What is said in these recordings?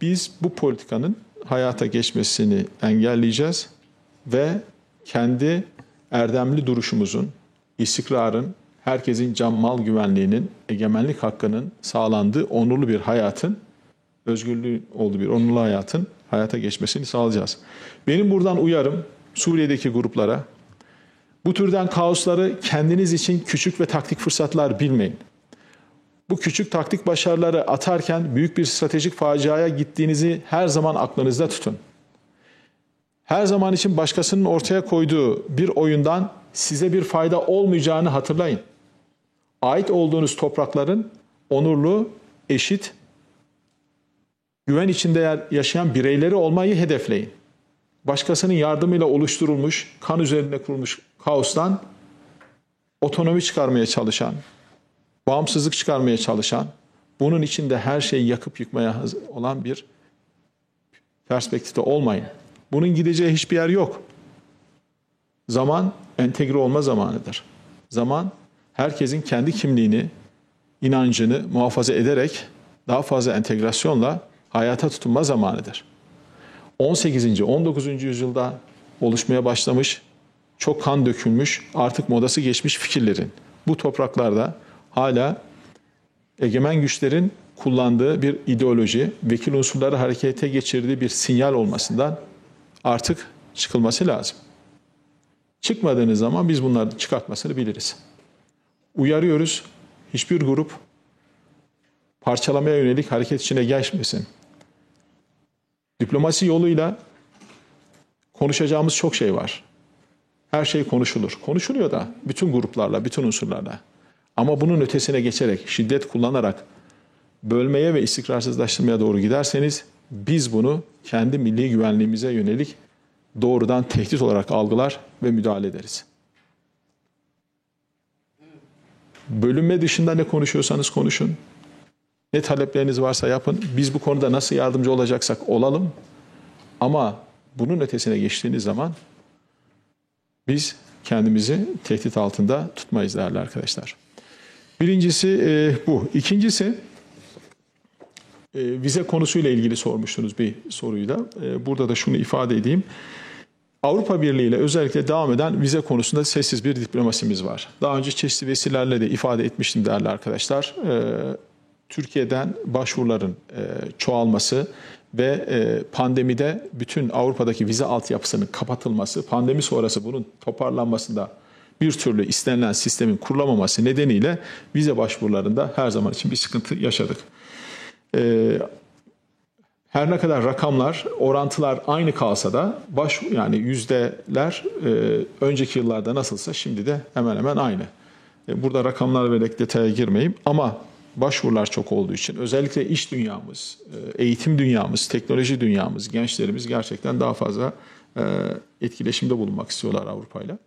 Biz bu politikanın hayata geçmesini engelleyeceğiz ve kendi erdemli duruşumuzun, istikrarın, herkesin can mal güvenliğinin, egemenlik hakkının sağlandığı onurlu bir hayatın, özgürlüğü olduğu bir onurlu hayatın hayata geçmesini sağlayacağız. Benim buradan uyarım Suriye'deki gruplara, bu türden kaosları kendiniz için küçük ve taktik fırsatlar bilmeyin. Bu küçük taktik başarıları atarken büyük bir stratejik faciaya gittiğinizi her zaman aklınızda tutun. Her zaman için başkasının ortaya koyduğu bir oyundan size bir fayda olmayacağını hatırlayın. Ait olduğunuz toprakların onurlu, eşit, güven içinde yaşayan bireyleri olmayı hedefleyin. Başkasının yardımıyla oluşturulmuş, kan üzerine kurulmuş kaostan otonomi çıkarmaya çalışan, bağımsızlık çıkarmaya çalışan, bunun içinde her şeyi yakıp yıkmaya hazır olan bir perspektifte olmayın. Bunun gideceği hiçbir yer yok. Zaman entegre olma zamanıdır. Zaman herkesin kendi kimliğini, inancını muhafaza ederek daha fazla entegrasyonla hayata tutunma zamanıdır. 18. 19. yüzyılda oluşmaya başlamış, çok kan dökülmüş, artık modası geçmiş fikirlerin bu topraklarda hala egemen güçlerin kullandığı bir ideoloji, vekil unsurları harekete geçirdiği bir sinyal olmasından artık çıkılması lazım. Çıkmadığınız zaman biz bunların çıkartmasını biliriz. Uyarıyoruz, hiçbir grup parçalamaya yönelik hareket içine geçmesin. Diplomasi yoluyla konuşacağımız çok şey var. Her şey konuşulur. Konuşuluyor da bütün gruplarla, bütün unsurlarla. Ama bunun ötesine geçerek, şiddet kullanarak bölmeye ve istikrarsızlaştırmaya doğru giderseniz biz bunu kendi milli güvenliğimize yönelik doğrudan tehdit olarak algılar ve müdahale ederiz. Bölünme dışında ne konuşuyorsanız konuşun. Ne talepleriniz varsa yapın. Biz bu konuda nasıl yardımcı olacaksak olalım. Ama bunun ötesine geçtiğiniz zaman biz kendimizi tehdit altında tutmayız değerli arkadaşlar. Birincisi bu. İkincisi vize konusuyla ilgili sormuştunuz bir soruyu da. Burada da şunu ifade edeyim. Avrupa Birliği ile özellikle devam eden vize konusunda sessiz bir diplomasimiz var. Daha önce çeşitli vesilelerle de ifade etmiştim değerli arkadaşlar. Türkiye'den başvuruların çoğalması ve pandemide bütün Avrupa'daki vize altyapısının kapatılması, pandemi sonrası bunun toparlanmasında bir türlü istenilen sistemin kurulamaması nedeniyle vize başvurularında her zaman için bir sıkıntı yaşadık. Her ne kadar rakamlar, orantılar aynı kalsa da yani yüzdeler önceki yıllarda nasılsa şimdi de hemen hemen aynı. Burada rakamlar vererek detaya girmeyeyim ama başvurular çok olduğu için özellikle iş dünyamız, eğitim dünyamız, teknoloji dünyamız, gençlerimiz gerçekten daha fazla etkileşimde bulunmak istiyorlar Avrupa'yla.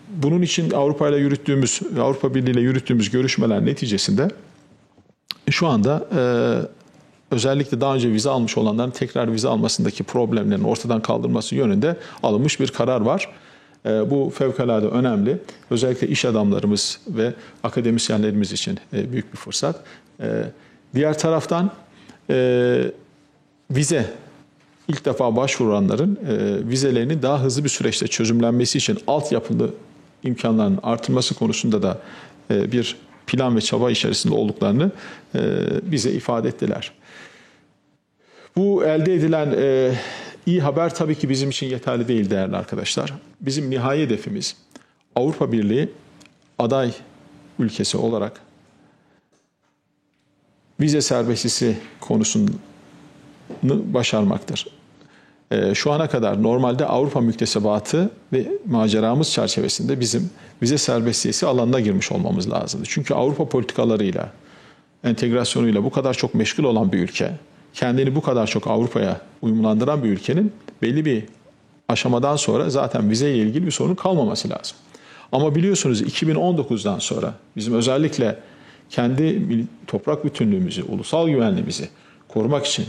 Bunun için Avrupa'yla yürüttüğümüz, Avrupa Birliği ile yürüttüğümüz görüşmeler neticesinde şu anda özellikle daha önce vize almış olanların tekrar vize almasındaki problemlerin ortadan kaldırılması yönünde alınmış bir karar var. Bu fevkalade önemli. Özellikle iş adamlarımız ve akademisyenlerimiz için büyük bir fırsat. Diğer taraftan vize ilk defa başvuranların vizelerinin daha hızlı bir süreçte çözümlenmesi için altyapılı imkanların artırılması konusunda da bir plan ve çaba içerisinde olduklarını bize ifade ettiler. Bu elde edilen iyi haber tabii ki bizim için yeterli değil değerli arkadaşlar. Bizim nihai hedefimiz Avrupa Birliği aday ülkesi olarak vize serbestisi konusunu başarmaktır. Şu ana kadar normalde Avrupa müktesebatı ve maceramız çerçevesinde bizim vize serbestisi alanına girmiş olmamız lazımdı. Çünkü Avrupa politikalarıyla, entegrasyonuyla bu kadar çok meşgul olan bir ülke, kendini bu kadar çok Avrupa'ya uyumlandıran bir ülkenin belli bir aşamadan sonra zaten vizeyle ilgili bir sorun kalmaması lazım. Ama biliyorsunuz 2019'dan sonra bizim özellikle kendi toprak bütünlüğümüzü, ulusal güvenliğimizi korumak için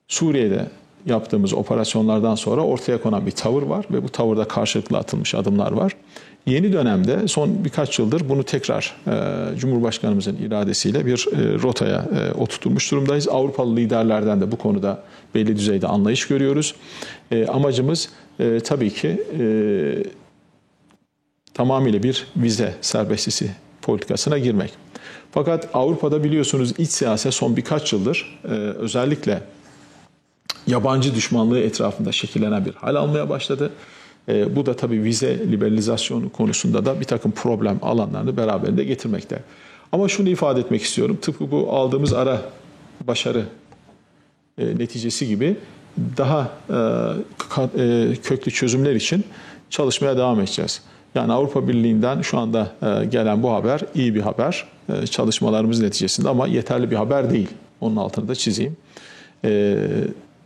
Suriye'de yaptığımız operasyonlardan sonra ortaya konan bir tavır var ve bu tavırda karşılıklı atılmış adımlar var. Yeni dönemde son birkaç yıldır bunu tekrar Cumhurbaşkanımızın iradesiyle bir rotaya oturtulmuş durumdayız. Avrupalı liderlerden de bu konuda belli düzeyde anlayış görüyoruz. Amacımız tabii ki tamamıyla bir vize serbestisi politikasına girmek. Fakat Avrupa'da biliyorsunuz iç siyaset son birkaç yıldır özellikle yabancı düşmanlığı etrafında şekillenen bir hal almaya başladı. Bu da tabii vize liberalizasyonu konusunda da bir takım problem alanlarını beraberinde getirmekte. Ama şunu ifade etmek istiyorum. Tıpkı bu aldığımız ara başarı neticesi gibi daha köklü çözümler için çalışmaya devam edeceğiz. Yani Avrupa Birliği'nden şu anda gelen bu haber iyi bir haber çalışmalarımız neticesinde ama yeterli bir haber değil. Onun altını da çizeyim.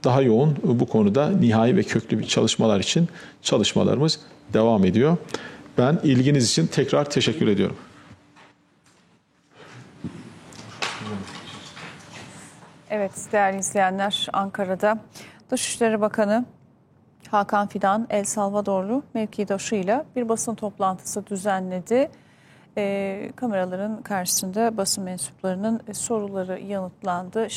Daha yoğun bu konuda nihai ve köklü bir çalışmalar için çalışmalarımız devam ediyor. Ben ilginiz için tekrar teşekkür ediyorum. Evet değerli izleyenler, Ankara'da Dışişleri Bakanı Hakan Fidan El Salvadorlu mevkidaşıyla bir basın toplantısı düzenledi. Kameraların karşısında basın mensuplarının soruları yanıtlandı.